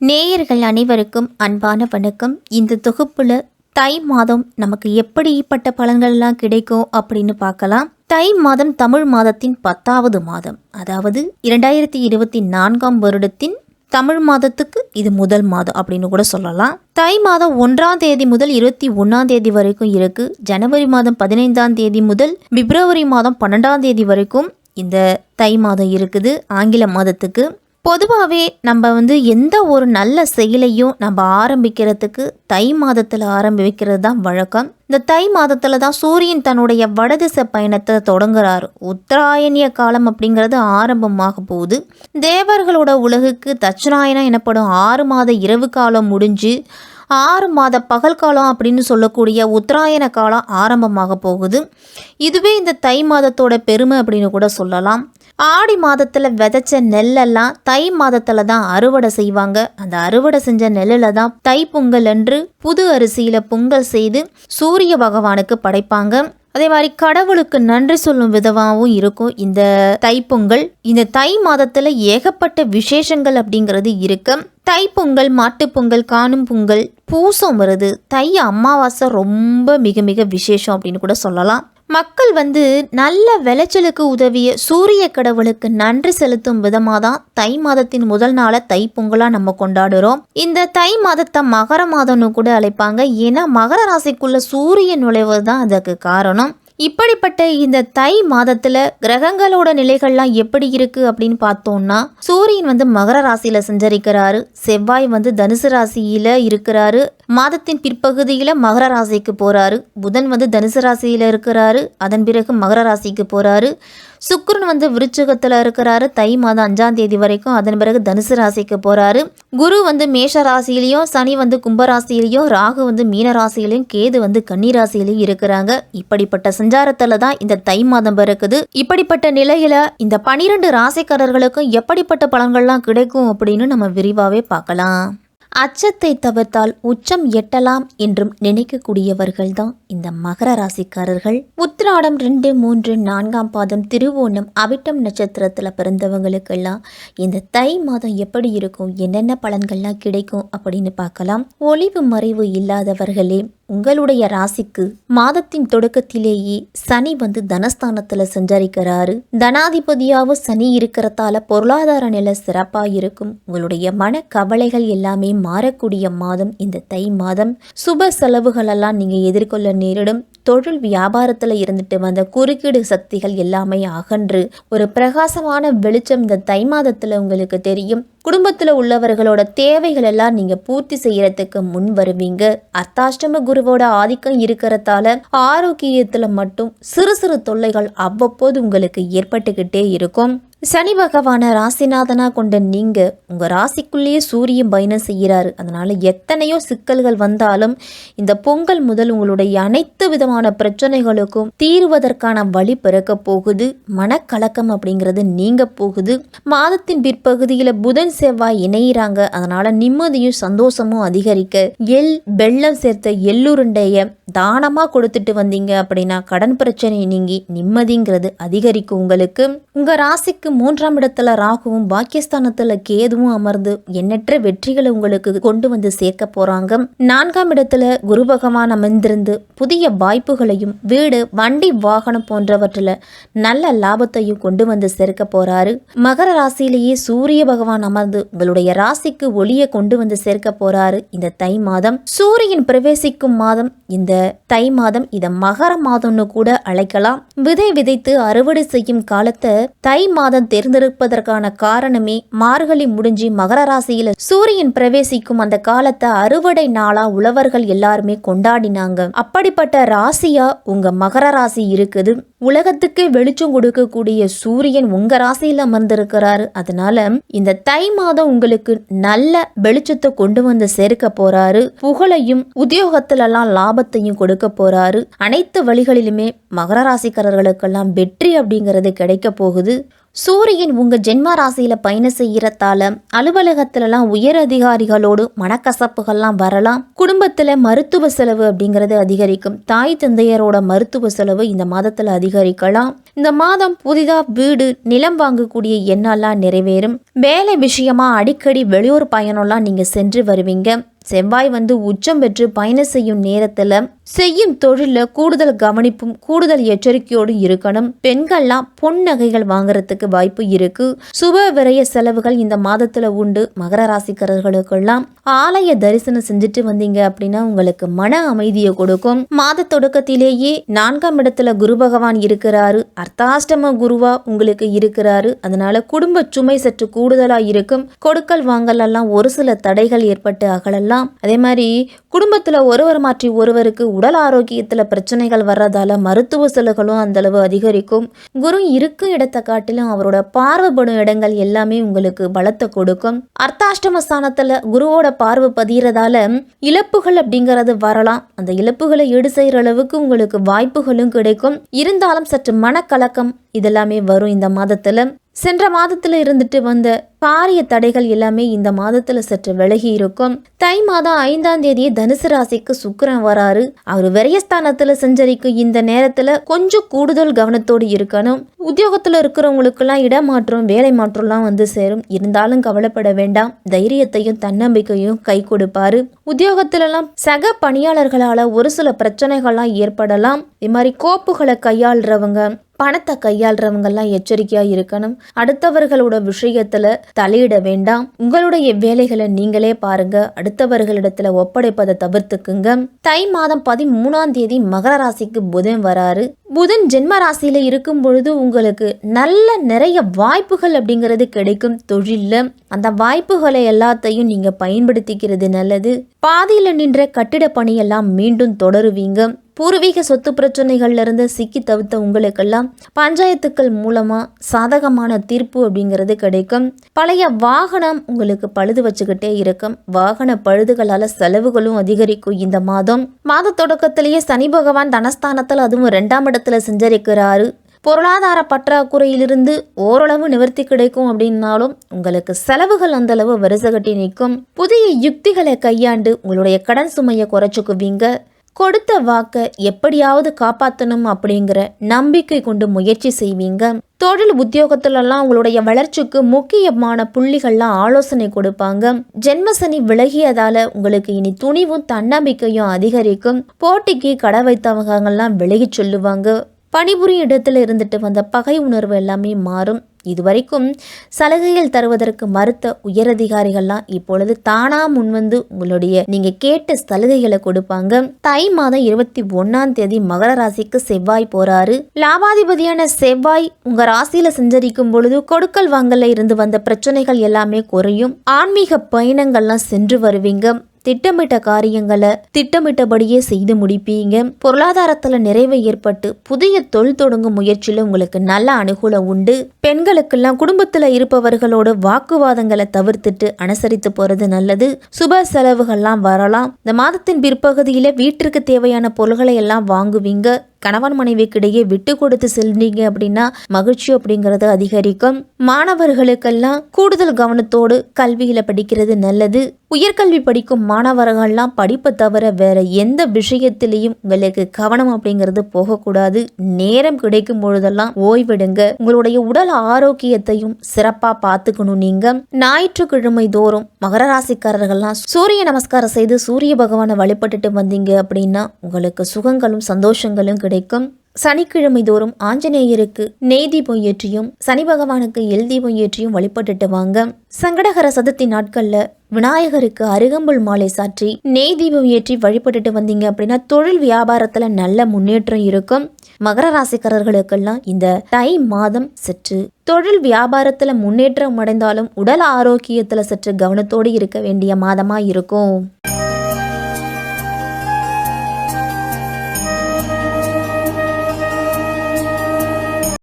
நேயர்கள் அனைவருக்கும் அன்பான வணக்கம். இந்த தொகுப்புல தை மாதம் நமக்கு எப்படிப்பட்ட பலன்கள்லாம் கிடைக்கும் அப்படின்னு பார்க்கலாம். தை மாதம் தமிழ் மாதத்தின் 10வது மாதம், அதாவது 2024ஆம் வருடத்தின் தமிழ் மாதத்துக்கு இது முதல் மாதம் அப்படின்னு கூட சொல்லலாம். தை மாதம் 1ஆம் தேதி முதல் 21ஆம் தேதி வரைக்கும் இருக்கு. ஜனவரி மாதம் 15ஆம் தேதி முதல் பிப்ரவரி மாதம் 12ஆம் தேதி வரைக்கும் இந்த தை மாதம் இருக்குது. ஆங்கில மாதத்துக்கு பொதுவாகவே நம்ம எந்த ஒரு நல்ல செயலையும் நம்ம ஆரம்பிக்கிறதுக்கு தை மாதத்தில் ஆரம்பிக்கிறது தான் வழக்கம். இந்த தை மாதத்தில் தான் சூரியன் தன்னுடைய வடதிசை பயணத்தை தொடங்குறாரு. உத்தராயணிய காலம் அப்படிங்கிறது ஆரம்பமாக போகுது. தேவர்களோட உலகுக்கு தட்சிணாயனம் எனப்படும் 6 மாத இரவு காலம் முடிஞ்சு 6 மாத பகல் காலம் அப்படின்னு சொல்லக்கூடிய உத்தராயண காலம் ஆரம்பமாக போகுது. இதுவே இந்த தை மாதத்தோட பெருமை அப்படின்னு கூட சொல்லலாம். ஆடி மாதத்தில் விதைச்ச நெல்லெல்லாம் தை மாதத்தில் தான் அறுவடை செய்வாங்க. அந்த அறுவடை செஞ்ச நெல்லில் தான் தை பொங்கல் அன்று புது அரிசியில் பொங்கல் செய்து சூரிய பகவானுக்கு படைப்பாங்க. அதே மாதிரி கடவுளுக்கு நன்றி சொல்லும் விதமாகவும் இருக்கும் இந்த தைப்பொங்கல். இந்த தை மாதத்தில் ஏகப்பட்ட விசேஷங்கள் அப்படிங்கிறது இருக்கு. தைப்பொங்கல், மாட்டுப்பொங்கல், காணும் பொங்கல், பூசம் வருது, தை அமாவாசை ரொம்ப மிக மிக விசேஷம் அப்படின்னு கூட சொல்லலாம். மக்கள் நல்ல விளைச்சலுக்கு உதவிய சூரிய கடவுளுக்கு நன்றி செலுத்தும் விதமாக தான் தை மாதத்தின் முதல் நாளை தைப்பொங்கலாக நம்ம கொண்டாடுறோம். இந்த தை மாதத்தை மகர மாதம்னு கூட அழைப்பாங்க. ஏன்னா மகர ராசிக்குள்ள சூரியன் நுழைவது தான் அதற்கு காரணம். இப்படிப்பட்ட இந்த தை மாதத்துல கிரகங்களோட நிலைகள்லாம் எப்படி இருக்கு அப்படின்னு பார்த்தோம்னா, சூரியன் மகர ராசியில சஞ்சரிக்கிறாரு. செவ்வாய் தனுசு ராசியில இருக்கிறாரு. மாதத்தின் பிற்பகுதியில மகர ராசிக்கு போறாரு. புதன் தனுசு ராசியில இருக்கிறாரு. அதன் பிறகு மகர ராசிக்கு போறாரு. சுக்கிரன் விருச்சிகத்துல இருக்கிறாரு தை மாதம் 5ஆம் தேதி வரைக்கும். அதன் பிறகு தனுசு ராசிக்கு போறாரு. குரு மேஷ ராசியிலையும், சனி கும்பராசியிலையும், ராகு மீன ராசியிலையும், கேது கன்னி ராசியிலையும் இருக்கிறாங்க. இப்படிப்பட்ட சஞ்சாரத்துல தான் இந்த தை மாதம் பிறக்குது. இப்படிப்பட்ட நிலையில இந்த 12 ராசிக்காரர்களுக்கும் எப்படிப்பட்ட பலன்கள்லாம் கிடைக்கும் அப்படின்னு நம்ம விரிவாவே பார்க்கலாம். அச்சத்தை தவிர்த்தால் உச்சம் எட்டலாம் என்றும் நினைக்கக்கூடியவர்கள் தான் இந்த மகர ராசிக்காரர்கள். உத்திராடம் 2, 3, 4ஆம் பாதம், திருவோணம், அவிட்டம் நட்சத்திரத்தில் பிறந்தவங்களுக்கெல்லாம் இந்த தை மாதம் எப்படி இருக்கும், என்னென்ன பலன்கள்லாம் கிடைக்கும் அப்படின்னு பார்க்கலாம். ஒளிவு மறைவு இல்லாதவர்களே, உங்களுடைய ராசிக்கு மாதத்தின் தொடக்கத்திலேயே சனி தனஸ்தானத்துல சஞ்சரிக்கிறாரு. தனாதிபதியாவும் சனி இருக்கிறதால பொருளாதார நிலை சிறப்பா இருக்கும். உங்களுடைய மன கவலைகள் எல்லாமே மாறக்கூடிய மாதம் இந்த தை மாதம். சுப செலவுகள் எல்லாம் நீங்க எதிர்கொள்ள நேரிடும். தொழில் வியாபாரத்துல இருந்துட்டு வந்த குறுக்கீடு சக்திகள் எல்லாமே அகன்று ஒரு பிரகாசமான வெளிச்சம் இந்த தை மாதத்துல உங்களுக்கு தெரியும். குடும்பத்துல உள்ளவர்களோட தேவைகள் எல்லாம் நீங்க பூர்த்தி செய்யறதுக்கு முன் வருவீங்க. அர்த்தாஷ்டம குருவோட ஆதிக்கம் இருக்கிறதால ஆரோக்கியத்துல மட்டும் சிறு சிறு தொல்லைகள் அவ்வப்போது உங்களுக்கு ஏற்பட்டுக்கிட்டே இருக்கும். சனி பகவான ராசிநாதனா கொண்ட நீங்க உங்க ராசிக்குள்ளேயே சூரியன் பயணம் செய்கிறாரு. அதனால எத்தனையோ சிக்கல்கள் வந்தாலும் இந்த பொங்கல் முதல் உங்களுடைய அனைத்து விதமான பிரச்சனைகளுக்கும் தீர்வதற்கான வழி பிறக்க போகுது. மனக்கலக்கம் அப்படிங்கிறது நீங்க போகுது. மாதத்தின் பிற்பகுதியில புதன் செவ்வாய் இணையிறாங்க. அதனால நிம்மதியும் சந்தோஷமும் அதிகரிக்க வெள்ளம் சேர்த்த எள்ளுருண்டைய தானமா கொடுத்துட்டு வந்தீங்க அப்படின்னா கடன் பிரச்சனை நீங்கி நிம்மதிங்கிறது அதிகரிக்கும் உங்களுக்கு. உங்க ராசிக்கு 3ஆம் இடத்துல ராகுவும் பாக்கியஸ்தானத்துல கேதுவும் அமர்ந்து எண்ணற்ற வெற்றிகளை உங்களுக்கு கொண்டு சேர்க்க போறாங்க. 4ஆம் இடத்துல குரு பகவான் அமர்ந்திருந்து புதிய வாய்ப்புகளையும் வீடு, வண்டி, வாகனம் போன்றவற்றில் நல்ல லாபத்தையும் கொண்டு சேர்க்க போறாரு. மகர ராசியிலேயே சூரிய பகவான் அமர்ந்து உங்களுடைய ராசிக்கு ஒளியை கொண்டு சேர்க்க போறாரு. இந்த தை மாதம் சூரியன் பிரவேசிக்கும் மாதம் இந்த தை மாதம். இதை மகர மாதம்னு கூட அழைக்கலாம். விதை விதைத்து அறுவடை செய்யும் காலத்தை தை மாதம் தேர்ந்தெடுப்பதற்கான காரணமே மார்கழி முடிஞ்சு மகர ராசியில சூரியன் பிரவேசிக்கும் அந்த காலத்தை அறுவடை நாளா உழவர்கள் எல்லாருமே கொண்டாடினாங்க. அப்படிப்பட்ட ராசியா உங்க மகர ராசி இருக்குது. உலகத்துக்கு வெளிச்சம் கொடுக்கக்கூடிய சூரியன் உங்க ராசியில அமர்ந்திருக்கிறாரு. அதனால இந்த தை மாதம் உங்களுக்கு நல்ல வெளிச்சத்தை கொண்டு சேர்க்க போறாரு. புகழையும் உத்தியோகத்துல எல்லாம் லாபத்தையும் கொடுக்க போறாரு. அனைத்து வழிகளிலுமே மகர ராசிக்காரர்களுக்கெல்லாம் வெற்றி அப்படிங்கிறது கிடைக்க போகுது. சூரியன் உங்க ஜென்ம ராசியில பயணம் செய்யறதால அலுவலகத்துலலாம் உயர் அதிகாரிகளோடு மனக்கசப்புகள்லாம் வரலாம். குடும்பத்துல மருத்துவ செலவு அப்படிங்கிறது அதிகரிக்கும். தாய் தந்தையரோட மருத்துவ செலவு இந்த மாதத்துல அதிகரிக்கும். அதிகரிக்கலாம். இந்த மாதம் புதிதா வீடு நிலம் வாங்கக்கூடிய எண்ணெல்லாம் நிறைவேறும். வேலை விஷயமா அடிக்கடி வெளியூர் பயணம்லாம் நீங்க சென்று வருவீங்க. செவ்வாய் உச்சம் பெற்று பயணம் செய்யும் நேரத்துல செய்யும் தொழில கூடுதல் கவனிப்பும் கூடுதல் எச்சரிக்கையோடு இருக்கணும். பெண்கள்லாம் பொன் நகைகள் வாங்குறதுக்கு வாய்ப்பு இருக்கு. சுப விரய செலவுகள் இந்த மாதத்துல உண்டு. மகர ராசிக்காரர்களுக்கெல்லாம் ஆலய தரிசனம் செஞ்சுட்டு வந்தீங்க அப்படின்னா உங்களுக்கு மன அமைதியை கொடுக்கும். மாத தொடக்கத்திலேயே 4ஆம் இடத்துல குரு பகவான் இருக்கிறாரு. அர்த்தாஷ்டம குருவா உங்களுக்கு இருக்கிறாரு. அதனால குடும்ப சுமை சற்று கூடுதலா இருக்கும். கொடுக்கல் வாங்கல் எல்லாம் ஒரு சில தடைகள் ஏற்பட்டு அகலலாம். அதே மாதிரி குடும்பத்துல ஒருவர் மாற்றி ஒருவருக்கு உடல் ஆரோக்கியத்துல பிரச்சனைகள் வர்றதால மருத்துவ செலவுகளும் அந்த அளவு அதிகரிக்கும். குரு இருக்கும் இடத்தை காட்டிலும் அவரோட பார்வைப்படும் இடங்கள் எல்லாமே உங்களுக்கு பலத்தை கொடுக்கும். அர்த்தாஷ்டம ஸ்தானத்துல குருவோட பார்வை பதியறதால இழப்புகள் அப்படிங்கறது வரலாம். அந்த இழப்புகளை ஈடு செய்யற அளவுக்கு உங்களுக்கு வாய்ப்புகளும் கிடைக்கும். இருந்தாலும் சற்று மனக்கலக்கம் இதெல்லாமே வரும் இந்த மாதத்துல. சென்ற மாதத்துல இருந்துட்டு வந்த காரிய தடைகள் எல்லாமே இந்த மாதத்துல சற்று விலகி இருக்கும். தை மாதம் 5ஆம் தேதி தனுசு ராசிக்கு சுக்கிரன் வராரு. அவர் விரயஸ்தானத்துல சஞ்சரிக்கும் இந்த நேரத்துல கொஞ்சம் கூடுதல் கவனத்தோடு இருக்கணும். உத்தியோகத்துல இருக்கிறவங்களுக்கு எல்லாம் இடமாற்றம் வேலை மாற்றம்லாம் சேரும். இருந்தாலும் கவலைப்பட வேண்டாம். தைரியத்தையும் தன்னம்பிக்கையும் கை கொடுப்பாரு. உத்தியோகத்துல எல்லாம் சக பணியாளர்களால ஒரு சில பிரச்சனைகள்லாம் ஏற்படலாம். இது மாதிரி கோப்புகளை கையாளுறவங்க பணத்தை கையாளுறவங்கெல்லாம் எச்சரிக்கையா இருக்கணும். அடுத்தவர்களோட விஷயத்துல தலையிட வேண்டாம். உங்களுடைய வேலைகளை நீங்களே பாருங்க. அடுத்தவர்களிடத்துல ஒப்படைப்பதை தவிர்த்துக்குங்க. தை மாதம் 13ஆம் தேதி மகர ராசிக்கு புதன் வராரு. புதன் ஜென்ம ராசியில இருக்கும் பொழுது உங்களுக்கு நல்ல நிறைய வாய்ப்புகள் அப்படிங்கிறது கிடைக்கும். தொழில்ல அந்த வாய்ப்புகளை எல்லாத்தையும் நீங்க பயன்படுத்திக்கிறது நல்லது. பாதியில நின்ற கட்டிட பணியெல்லாம் மீண்டும் தொடருவீங்க. பூர்வீக சொத்து பிரச்சனைகள்ல இருந்து சிக்கி தவித்த உங்களுக்கெல்லாம் பஞ்சாயத்துக்கள் மூலமா சாதகமான தீர்ப்பு அப்படிங்கிறது கிடைக்கும். பழைய வாகனம் உங்களுக்கு பழுது வச்சுக்கிட்டே இருக்கும். வாகன பழுதுகளால செலவுகளும் அதிகரிக்கும். இந்த மாத தொடக்கத்திலேயே சனி பகவான் தனஸ்தானத்தில் அதுவும் 2ஆம் இடத்துல சஞ்சரிக்கிறாரு. பொருளாதார பற்றாக்குறையிலிருந்து ஓரளவு நிவர்த்தி கிடைக்கும் அப்படின்னாலும் உங்களுக்கு செலவுகள் அந்த அளவு வரிசை கட்டி நிற்கும். புதிய யுக்திகளை கையாண்டு உங்களுடைய கடன் சுமையை குறைச்சுக்குவீங்க. கொடுத்த வாக்க எப்படியாவது காப்பாற்றணும் அப்படிங்கிற நம்பிக்கை கொண்டு முயற்சி செய்வீங்க. தொழில் உத்தியோகத்திலெல்லாம் உங்களுடைய வளர்ச்சிக்கு முக்கியமான புள்ளிகள்லாம் ஆலோசனை கொடுப்பாங்க. ஜென்மசனி விலகியதால உங்களுக்கு இனி துணிவும் தன்னம்பிக்கையும் அதிகரிக்கும். போட்டிக்கு கடை வைத்தவங்கெல்லாம் விலகி சொல்லுவாங்க. பணிபுரியும் இடத்துல இருந்துட்டு வந்த பகை உணர்வு எல்லாமே மாறும். இதுவரைக்கும் சலுகைகள் தருவதற்கு மறுத்த உயரதிகாரிகள்லாம் இப்பொழுது தானா முன்வந்து உங்களுடைய நீங்க கேட்ட சலுகைகளை கொடுப்பாங்க. தை மாதம் 21ஆம் தேதி மகர ராசிக்கு செவ்வாய் போறாரு. லாபாதிபதியான செவ்வாய் உங்க ராசியில சஞ்சரிக்கும் பொழுது கொடுக்கல் வாங்கல இருந்து வந்த பிரச்சனைகள் எல்லாமே குறையும். ஆன்மீக பயணங்கள்லாம் சென்று வருவீங்க. திட்டமிட்ட காரியங்களை திட்டமிட்டபடியே செய்து முடிப்பீங்க. பொருளாதாரத்துல நிறைவு ஏற்பட்டு புதிய தொழில் தொடங்கும் முயற்சியில உங்களுக்கு நல்ல அனுகூலம் உண்டு. பெண்களுக்கெல்லாம் குடும்பத்துல இருப்பவர்களோட வாக்குவாதங்களை தவிர்த்துட்டு அனுசரித்து போறது நல்லது. சுப செலவுகள்லாம் வரலாம். இந்த மாதத்தின் பிற்பகுதியில வீட்டிற்கு தேவையான பொருள்களை எல்லாம் வாங்குவீங்க. கணவன் மனைவிக்கிடையே விட்டு கொடுத்து செல்றீங்க அப்படின்னா மகிழ்ச்சி அப்படிங்கிறது அதிகரிக்கும். மாணவர்களுக்கெல்லாம் கூடுதல் கவனத்தோடு கல்வியில படிக்கிறது நல்லது. உயர்கல்வி படிக்கும் மாணவர்கள்லாம் படிப்பை தவிர வேற எந்த விஷயத்திலையும் உங்களுக்கு கவனம் அப்படிங்கிறது போகக்கூடாது. நேரம் கிடைக்கும் பொழுதெல்லாம் ஓய்வெடுங்க. உங்களுடைய உடல் ஆரோக்கியத்தையும் சிறப்பா பார்த்துக்கணும். நீங்க ஞாயிற்றுக்கிழமை தோறும் மகர ராசிக்காரர்கள்லாம் சூரிய நமஸ்காரம் செய்து சூரிய பகவானை வழிபட்டுட்டு வந்தீங்க அப்படின்னா உங்களுக்கு சுகங்களும் சந்தோஷங்களும் கிடைக்கும். சனிக்கிழமை தோறும் ஆஞ்சநேயருக்கு நெய் தீபம் ஏற்றியும் சனி பகவானுக்கு எல் தீபம் ஏற்றியும் வழிபட்டுட்டு வாங்க. சங்கடகர சதுர்த்தி நாட்கள்ல விநாயகருக்கு அருகம்புல் மாலை சாற்றி நெய் தீபம் ஏற்றி வழிபட்டுட்டு வந்தீங்க அப்படின்னா தொழில் வியாபாரத்துல நல்ல முன்னேற்றம் இருக்கும். மகர ராசிக்காரர்களுக்கெல்லாம் இந்த தை மாதம் சற்று தொழில் வியாபாரத்துல முன்னேற்றம் அடைந்தாலும் உடல் ஆரோக்கியத்துல சற்று கவனத்தோடு இருக்க வேண்டிய மாதமா இருக்கும்.